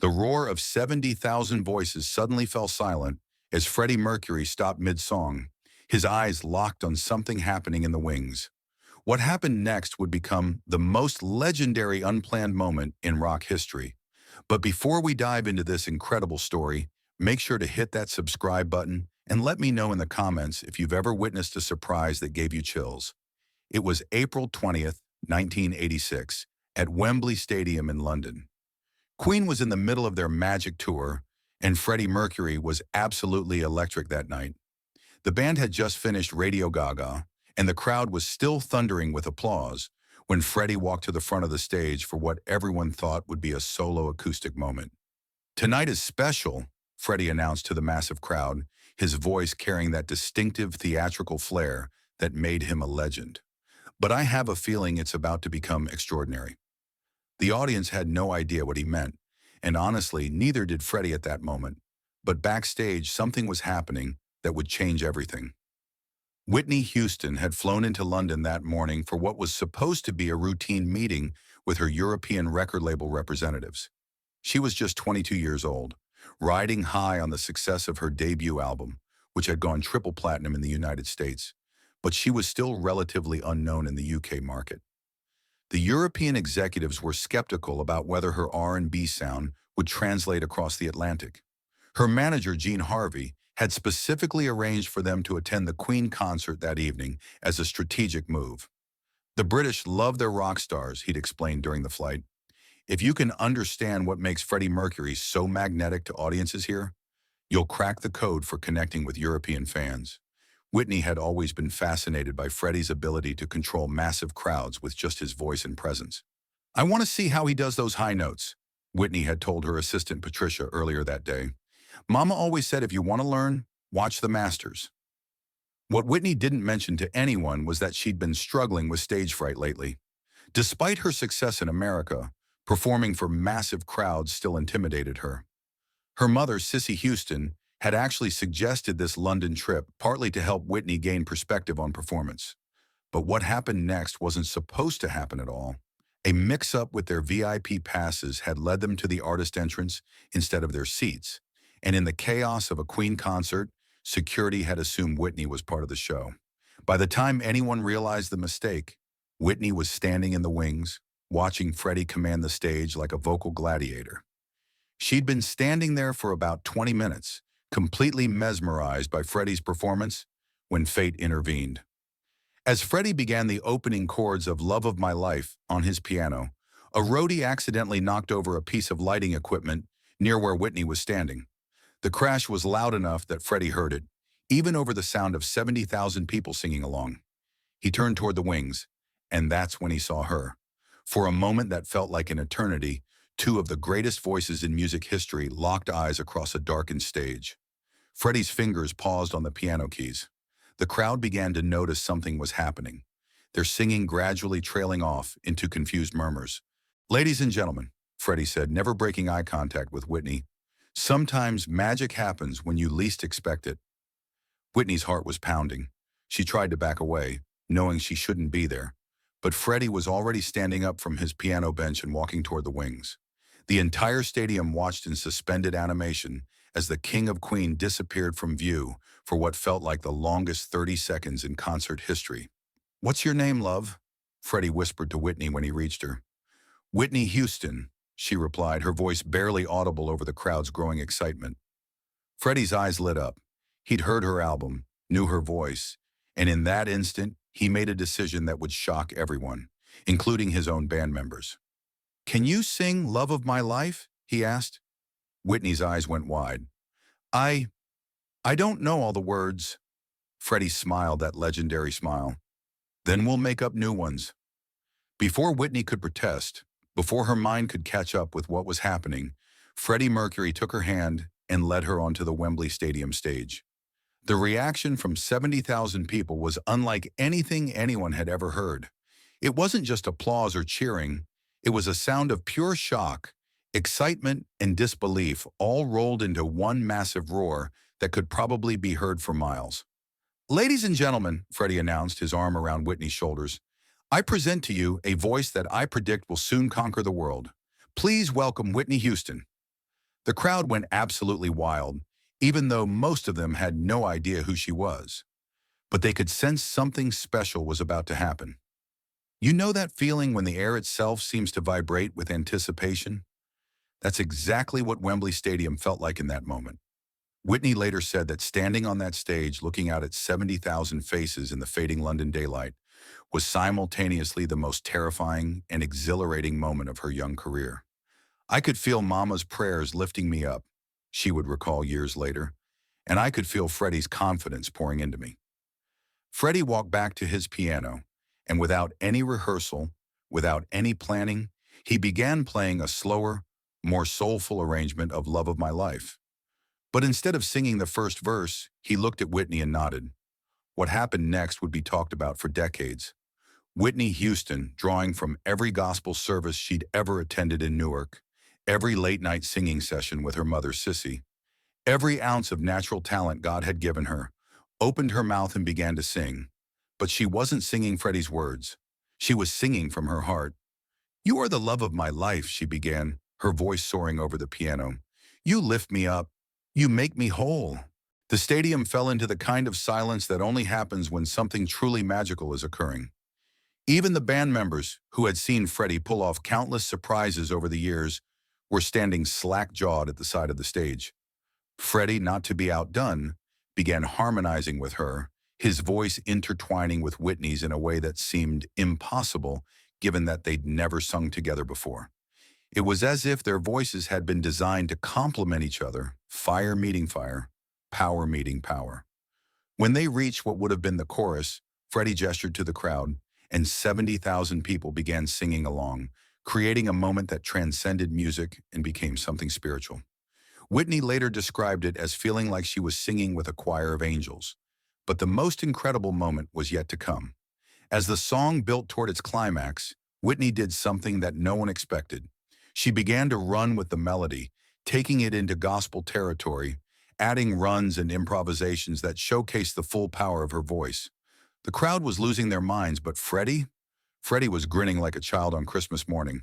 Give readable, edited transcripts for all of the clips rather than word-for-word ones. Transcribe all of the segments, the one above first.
The roar of 70,000 voices suddenly fell silent as Freddie Mercury stopped mid-song, his eyes locked on something happening in the wings. What happened next would become the most legendary unplanned moment in rock history. But before we dive into this incredible story, make sure to hit that subscribe button and let me know in the comments if you've ever witnessed a surprise that gave you chills. It was April 20th, 1986, at Wembley Stadium in London. Queen was in the middle of their magic tour, and Freddie Mercury was absolutely electric that night. The band had just finished Radio Gaga, and the crowd was still thundering with applause when Freddie walked to the front of the stage for what everyone thought would be a solo acoustic moment. "Tonight is special," Freddie announced to the massive crowd, his voice carrying that distinctive theatrical flair that made him a legend. "But I have a feeling it's about to become extraordinary." The audience had no idea what he meant, and honestly, neither did Freddie at that moment. But backstage, something was happening that would change everything. Whitney Houston had flown into London that morning for what was supposed to be a routine meeting with her European record label representatives. She was just 22 years old, riding high on the success of her debut album, which had gone triple platinum in the United States, but she was still relatively unknown in the UK market. The European executives were skeptical about whether her R&B sound would translate across the Atlantic. Her manager, Gene Harvey, had specifically arranged for them to attend the Queen concert that evening as a strategic move. "The British love their rock stars," he'd explained during the flight. "If you can understand what makes Freddie Mercury so magnetic to audiences here, you'll crack the code for connecting with European fans." Whitney had always been fascinated by Freddie's ability to control massive crowds with just his voice and presence. "I want to see how he does those high notes," Whitney had told her assistant Patricia earlier that day. "Mama always said if you want to learn, watch the masters." What Whitney didn't mention to anyone was that she'd been struggling with stage fright lately. Despite her success in America, performing for massive crowds still intimidated her. Her mother, Cissy Houston, had actually suggested this London trip partly to help Whitney gain perspective on performance. But what happened next wasn't supposed to happen at all. A mix-up with their VIP passes had led them to the artist entrance instead of their seats, and in the chaos of a Queen concert, security had assumed Whitney was part of the show. By the time anyone realized the mistake, Whitney was standing in the wings, watching Freddie command the stage like a vocal gladiator. She'd been standing there for about 20 minutes, completely mesmerized by Freddie's performance, when fate intervened. As Freddie began the opening chords of "Love of My Life" on his piano, a roadie accidentally knocked over a piece of lighting equipment near where Whitney was standing. The crash was loud enough that Freddie heard it, even over the sound of 70,000 people singing along. He turned toward the wings, and that's when he saw her. For a moment that felt like an eternity, two of the greatest voices in music history locked eyes across a darkened stage. Freddie's fingers paused on the piano keys. The crowd began to notice something was happening, their singing gradually trailing off into confused murmurs. "Ladies and gentlemen," Freddie said, never breaking eye contact with Whitney, "sometimes magic happens when you least expect it." Whitney's heart was pounding. She tried to back away, knowing she shouldn't be there. But Freddie was already standing up from his piano bench and walking toward the wings. The entire stadium watched in suspended animation as the King of Queen disappeared from view for what felt like the longest 30 seconds in concert history. "What's your name, love?" Freddie whispered to Whitney when he reached her. "Whitney Houston," she replied, her voice barely audible over the crowd's growing excitement. Freddie's eyes lit up. He'd heard her album, knew her voice, and in that instant, he made a decision that would shock everyone, including his own band members. "Can you sing 'Love of My Life'?" he asked. Whitney's eyes went wide. I don't know all the words." Freddie smiled that legendary smile. "Then we'll make up new ones." Before Whitney could protest, before her mind could catch up with what was happening, Freddie Mercury took her hand and led her onto the Wembley Stadium stage. The reaction from 70,000 people was unlike anything anyone had ever heard. It wasn't just applause or cheering. It was a sound of pure shock, excitement, and disbelief, all rolled into one massive roar that could probably be heard for miles. "Ladies and gentlemen," Freddie announced, his arm around Whitney's shoulders, "I present to you a voice that I predict will soon conquer the world. Please welcome Whitney Houston." The crowd went absolutely wild, even though most of them had no idea who she was. But they could sense something special was about to happen. You know that feeling when the air itself seems to vibrate with anticipation? That's exactly what Wembley Stadium felt like in that moment. Whitney later said that standing on that stage looking out at 70,000 faces in the fading London daylight was simultaneously the most terrifying and exhilarating moment of her young career. I could feel Mama's prayers lifting me up, she would recall years later, and I could feel Freddie's confidence pouring into me. Freddie walked back to his piano, and without any rehearsal, without any planning, he began playing a slower, more soulful arrangement of Love of My Life. But instead of singing the first verse, he looked at Whitney and nodded. What happened next would be talked about for decades. Whitney Houston, drawing from every gospel service she'd ever attended in Newark, every late-night singing session with her mother Sissy, every ounce of natural talent God had given her, opened her mouth and began to sing. But she wasn't singing Freddie's words. She was singing from her heart. "You are the love of my life," she began, her voice soaring over the piano. "You lift me up. You make me whole." The stadium fell into the kind of silence that only happens when something truly magical is occurring. Even the band members, who had seen Freddie pull off countless surprises over the years, were standing slack-jawed at the side of the stage. Freddie, not to be outdone, began harmonizing with her, his voice intertwining with Whitney's in a way that seemed impossible given that they'd never sung together before. It was as if their voices had been designed to complement each other, fire meeting fire, power meeting power. When they reached what would have been the chorus, Freddie gestured to the crowd, and 70,000 people began singing along, creating a moment that transcended music and became something spiritual. Whitney later described it as feeling like she was singing with a choir of angels. But the most incredible moment was yet to come. As the song built toward its climax, Whitney did something that no one expected. She began to run with the melody, taking it into gospel territory, adding runs and improvisations that showcased the full power of her voice. The crowd was losing their minds, but Freddie was grinning like a child on Christmas morning.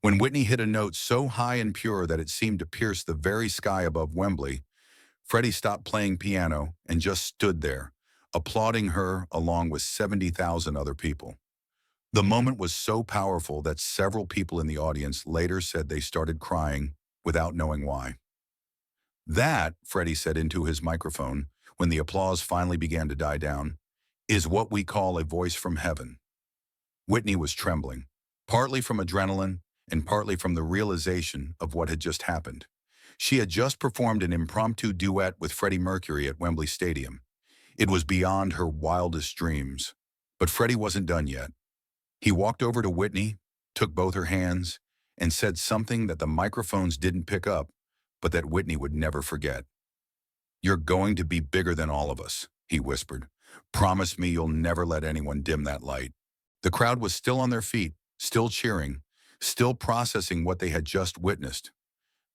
When Whitney hit a note so high and pure that it seemed to pierce the very sky above Wembley, Freddie stopped playing piano and just stood there, applauding her along with 70,000 other people. The moment was so powerful that several people in the audience later said they started crying without knowing why. "That," Freddie said into his microphone when the applause finally began to die down, "is what we call a voice from heaven." Whitney was trembling, partly from adrenaline and partly from the realization of what had just happened. She had just performed an impromptu duet with Freddie Mercury at Wembley Stadium. It was beyond her wildest dreams. But Freddie wasn't done yet. He walked over to Whitney, took both her hands, and said something that the microphones didn't pick up, but that Whitney would never forget. "You're going to be bigger than all of us," he whispered. "Promise me you'll never let anyone dim that light." The crowd was still on their feet, still cheering, still processing what they had just witnessed.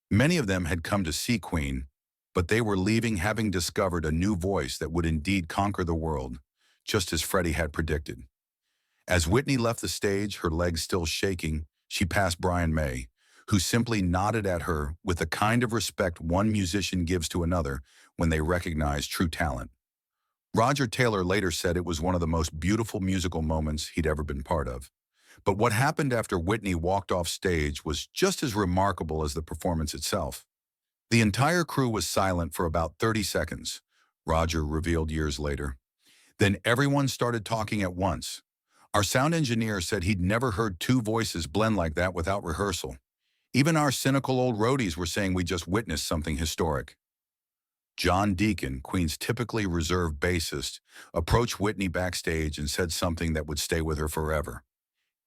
Many of them had come to see Queen, but they were leaving having discovered a new voice that would indeed conquer the world, just as Freddie had predicted. As Whitney left the stage, her legs still shaking, she passed Brian May, who simply nodded at her with the kind of respect one musician gives to another when they recognize true talent. Roger Taylor later said it was one of the most beautiful musical moments he'd ever been part of. But what happened after Whitney walked off stage was just as remarkable as the performance itself. The entire crew was silent for about 30 seconds, Roger revealed years later. Then everyone started talking at once. Our sound engineer said he'd never heard two voices blend like that without rehearsal. Even our cynical old roadies were saying we just witnessed something historic. John Deacon, Queen's typically reserved bassist, approached Whitney backstage and said something that would stay with her forever.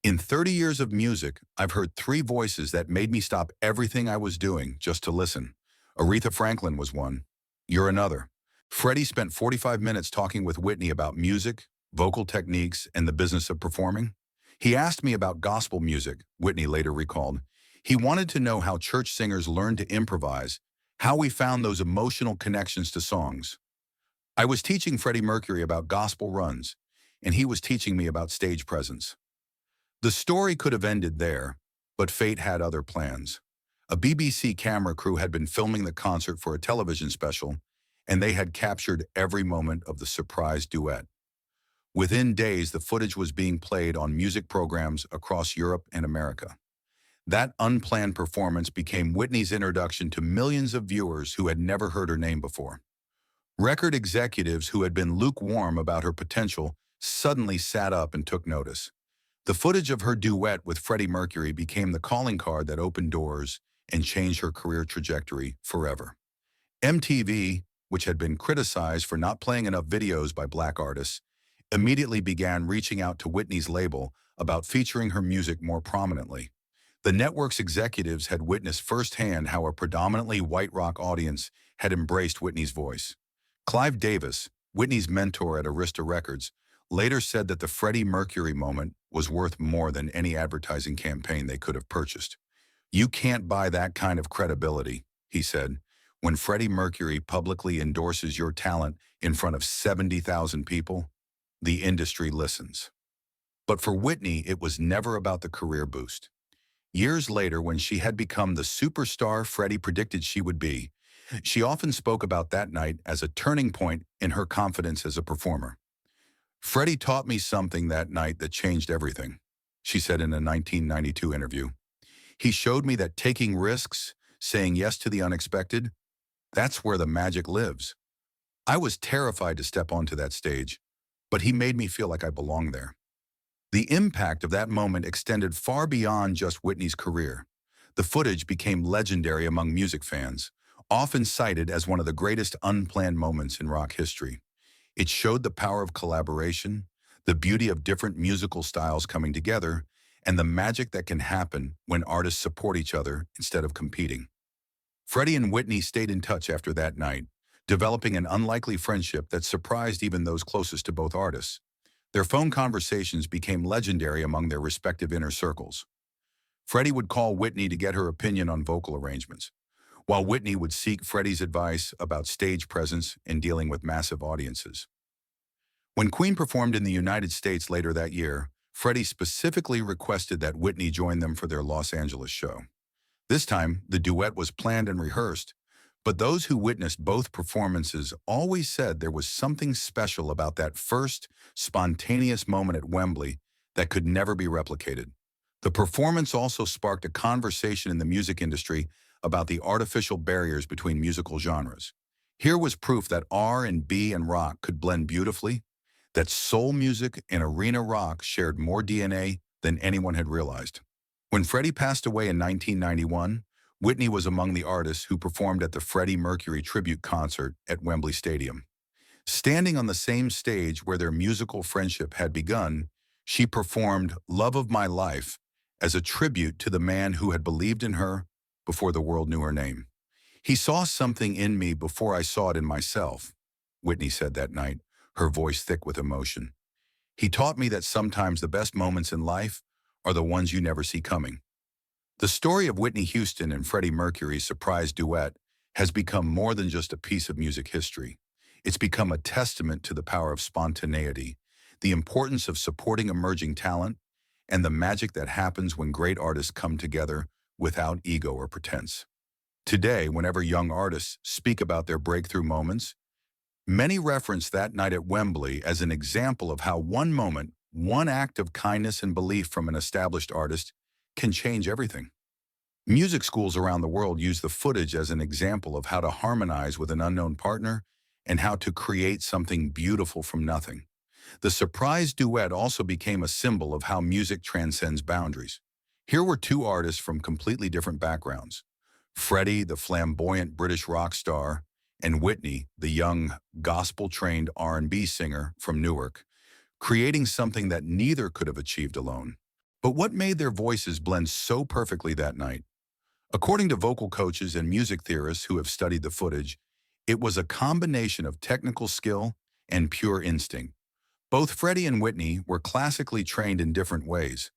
"In 30 years of music, I've heard three voices that made me stop everything I was doing just to listen. Aretha Franklin was one. You're another." Freddie spent 45 minutes talking with Whitney about music, vocal techniques, and the business of performing. "He asked me about gospel music," Whitney later recalled. "He wanted to know how church singers learned to improvise, how we found those emotional connections to songs. I was teaching Freddie Mercury about gospel runs, and he was teaching me about stage presence." The story could have ended there, but fate had other plans. A BBC camera crew had been filming the concert for a television special, and they had captured every moment of the surprise duet. Within days, the footage was being played on music programs across Europe and America. That unplanned performance became Whitney's introduction to millions of viewers who had never heard her name before. Record executives who had been lukewarm about her potential suddenly sat up and took notice. The footage of her duet with Freddie Mercury became the calling card that opened doors and changed her career trajectory forever. MTV, which had been criticized for not playing enough videos by black artists, immediately began reaching out to Whitney's label about featuring her music more prominently. The network's executives had witnessed firsthand how a predominantly white rock audience had embraced Whitney's voice. Clive Davis, Whitney's mentor at Arista Records, later said that the Freddie Mercury moment was worth more than any advertising campaign they could have purchased. "You can't buy that kind of credibility," he said. "When Freddie Mercury publicly endorses your talent in front of 70,000 people, the industry listens." But for Whitney, it was never about the career boost. Years later, when she had become the superstar Freddie predicted she would be, she often spoke about that night as a turning point in her confidence as a performer. "Freddie taught me something that night that changed everything," she said in a 1992 interview. "He showed me that taking risks, saying yes to the unexpected, that's where the magic lives. I was terrified to step onto that stage, but he made me feel like I belonged there." The impact of that moment extended far beyond just Whitney's career. The footage became legendary among music fans, often cited as one of the greatest unplanned moments in rock history. It showed the power of collaboration, the beauty of different musical styles coming together, and the magic that can happen when artists support each other instead of competing. Freddie and Whitney stayed in touch after that night, developing an unlikely friendship that surprised even those closest to both artists. Their phone conversations became legendary among their respective inner circles. Freddie would call Whitney to get her opinion on vocal arrangements, while Whitney would seek Freddie's advice about stage presence and dealing with massive audiences. When Queen performed in the United States later that year, Freddie specifically requested that Whitney join them for their Los Angeles show. This time, the duet was planned and rehearsed, but those who witnessed both performances always said there was something special about that first, spontaneous moment at Wembley that could never be replicated. The performance also sparked a conversation in the music industry about the artificial barriers between musical genres. Here was proof that R&B and rock could blend beautifully, that soul music and arena rock shared more DNA than anyone had realized. When Freddie passed away in 1991, Whitney was among the artists who performed at the Freddie Mercury tribute concert at Wembley Stadium. Standing on the same stage where their musical friendship had begun, she performed "Love of My Life" as a tribute to the man who had believed in her before the world knew her name. "He saw something in me before I saw it in myself," Whitney said that night, her voice thick with emotion. "He taught me that sometimes the best moments in life are the ones you never see coming." The story of Whitney Houston and Freddie Mercury's surprise duet has become more than just a piece of music history. It's become a testament to the power of spontaneity, the importance of supporting emerging talent, and the magic that happens when great artists come together without ego or pretense. Today, whenever young artists speak about their breakthrough moments, many reference that night at Wembley as an example of how one moment, one act of kindness and belief from an established artist can change everything. Music schools around the world use the footage as an example of how to harmonize with an unknown partner and how to create something beautiful from nothing. The surprise duet also became a symbol of how music transcends boundaries. Here were two artists from completely different backgrounds: Freddie, the flamboyant British rock star, and Whitney, the young, gospel-trained R&B singer from Newark, creating something that neither could have achieved alone. But what made their voices blend so perfectly that night? According to vocal coaches and music theorists who have studied the footage, it was a combination of technical skill and pure instinct. Both Freddie and Whitney were classically trained in different ways.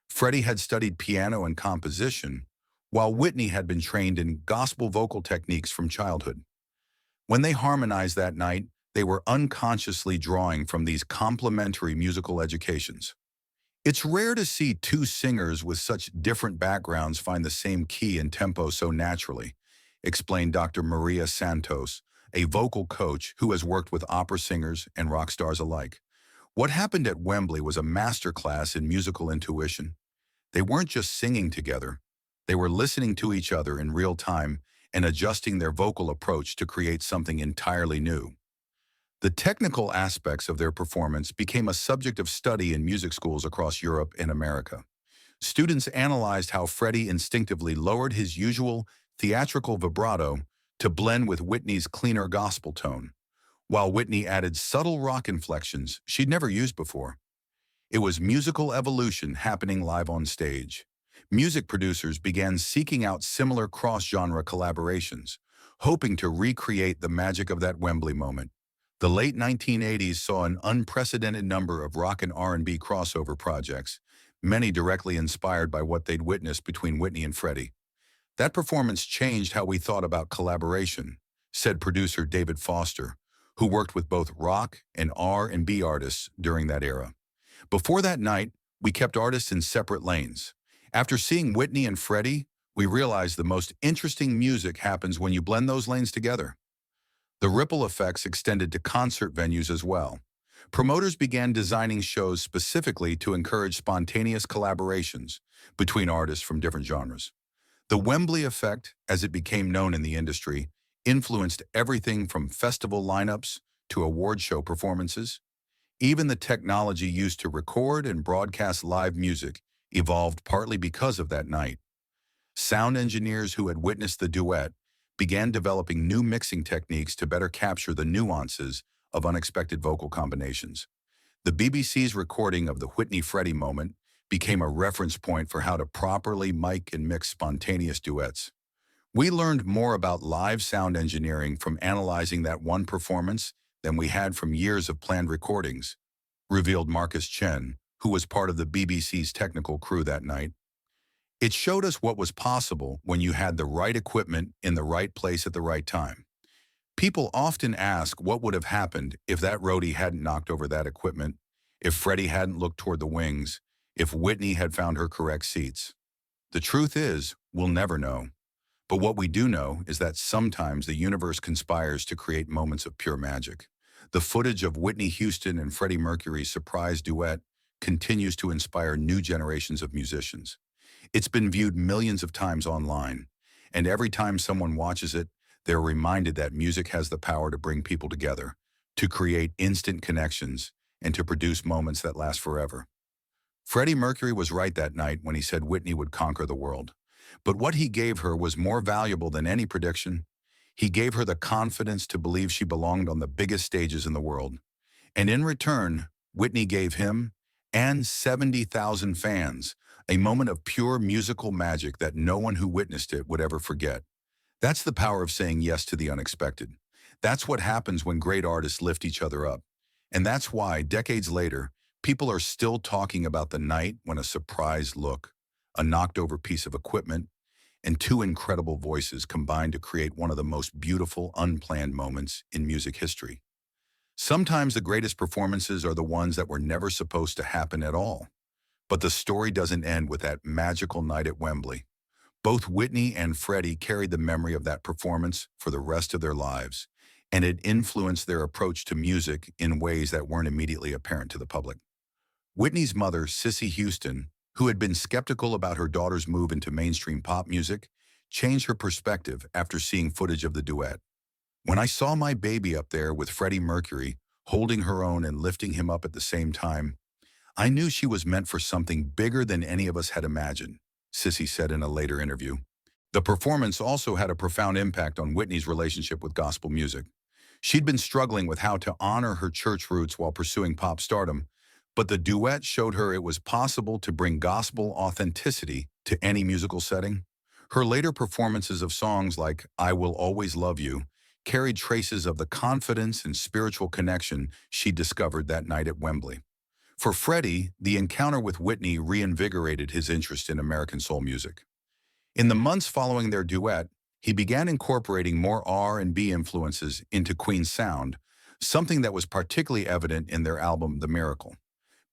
Freddie had studied piano and composition, while Whitney had been trained in gospel vocal techniques from childhood. When they harmonized that night, they were unconsciously drawing from these complementary musical educations. It's rare to see two singers with such different backgrounds find the same key and tempo so naturally, explained Dr. Maria Santos, a vocal coach who has worked with opera singers and rock stars alike. What happened at Wembley was a masterclass in musical intuition. They weren't just singing together, they were listening to each other in real time and adjusting their vocal approach to create something entirely new. The technical aspects of their performance became a subject of study in music schools across Europe and America. Students analyzed how Freddie instinctively lowered his usual theatrical vibrato to blend with Whitney's cleaner gospel tone, while Whitney added subtle rock inflections she'd never used before. It was musical evolution happening live on stage. Music producers began seeking out similar cross-genre collaborations, hoping to recreate the magic of that Wembley moment. The late 1980s saw an unprecedented number of rock and R&B crossover projects, many directly inspired by what they'd witnessed between Whitney and Freddie. That performance changed how we thought about collaboration, said producer David Foster, who worked with both rock and R&B artists during that era. Before that night, we kept artists in separate lanes. After seeing Whitney and Freddie, we realized the most interesting music happens when you blend those lanes together. The ripple effects extended to concert venues as well. Promoters began designing shows specifically to encourage spontaneous collaborations between artists from different genres. The Wembley effect, as it became known in the industry, influenced everything from festival lineups to award show performances. Even the technology used to record and broadcast live music evolved partly because of that night. Sound engineers who had witnessed the duet began developing new mixing techniques to better capture the nuances of unexpected vocal combinations. The BBC's recording of the Whitney-Freddie moment became a reference point for how to properly mic and mix spontaneous duets. We learned more about live sound engineering from analyzing that one performance than we had from years of planned recordings, revealed Marcus Chen, who was part of the BBC's technical crew that night. It showed us what was possible when you had the right equipment in the right place at the right time. People often ask what would have happened if that roadie hadn't knocked over that equipment, if Freddie hadn't looked toward the wings, if Whitney had found her correct seats. The truth is, we'll never know. But what we do know is that sometimes the universe conspires to create moments of pure magic. The footage of Whitney Houston and Freddie Mercury's surprise duet continues to inspire new generations of musicians. It's been viewed millions of times online, and every time someone watches it, they're reminded that music has the power to bring people together, to create instant connections, and to produce moments that last forever. Freddie Mercury was right that night when he said Whitney would conquer the world. But what he gave her was more valuable than any prediction. He gave her the confidence to believe she belonged on the biggest stages in the world. And in return, Whitney gave him, and 70,000 fans, a moment of pure musical magic that no one who witnessed it would ever forget. That's the power of saying yes to the unexpected. That's what happens when great artists lift each other up. And that's why, decades later, people are still talking about the night when a surprise look, a knocked-over piece of equipment, and two incredible voices combined to create one of the most beautiful, unplanned moments in music history. Sometimes the greatest performances are the ones that were never supposed to happen at all. But the story doesn't end with that magical night at Wembley. Both Whitney and Freddie carried the memory of that performance for the rest of their lives, and it influenced their approach to music in ways that weren't immediately apparent to the public. Whitney's mother, Cissy Houston, who had been skeptical about her daughter's move into mainstream pop music, changed her perspective after seeing footage of the duet. "When I saw my baby up there with Freddie Mercury, holding her own and lifting him up at the same time, I knew she was meant for something bigger than any of us had imagined," Cissy said in a later interview. The performance also had a profound impact on Whitney's relationship with gospel music. She'd been struggling with how to honor her church roots while pursuing pop stardom, but the duet showed her it was possible to bring gospel authenticity to any musical setting. Her later performances of songs like "I Will Always Love You" carried traces of the confidence and spiritual connection she discovered that night at Wembley. For Freddie, the encounter with Whitney reinvigorated his interest in American soul music. In the months following their duet, he began incorporating more R&B influences into Queen's sound, something that was particularly evident in their album The Miracle.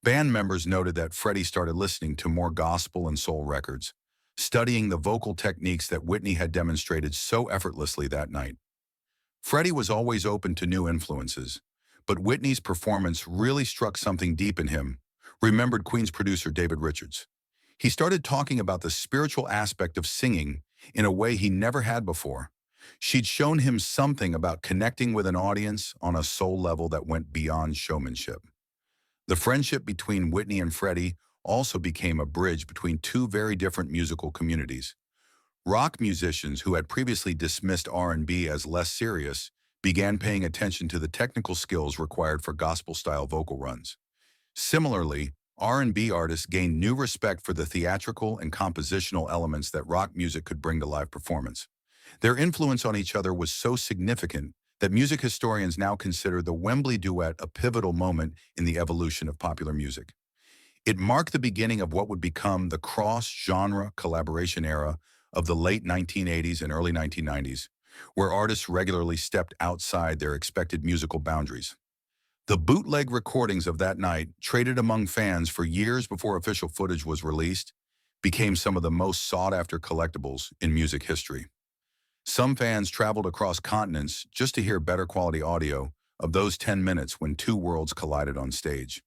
Band members noted that Freddie started listening to more gospel and soul records, studying the vocal techniques that Whitney had demonstrated so effortlessly that night. Freddie was always open to new influences, but Whitney's performance really struck something deep in him, remembered Queen's producer David Richards. He started talking about the spiritual aspect of singing in a way he never had before. She'd shown him something about connecting with an audience on a soul level that went beyond showmanship. The friendship between Whitney and Freddie also became a bridge between two very different musical communities. Rock musicians who had previously dismissed R&B as less serious began paying attention to the technical skills required for gospel-style vocal runs. Similarly, R&B artists gained new respect for the theatrical and compositional elements that rock music could bring to live performance. Their influence on each other was so significant that music historians now consider the Wembley Duet a pivotal moment in the evolution of popular music. It marked the beginning of what would become the cross-genre collaboration era of the late 1980s and early 1990s, where artists regularly stepped outside their expected musical boundaries. The bootleg recordings of that night, traded among fans for years before official footage was released, became some of the most sought-after collectibles in music history. Some fans traveled across continents just to hear better quality audio of those 10 minutes when two worlds collided on stage.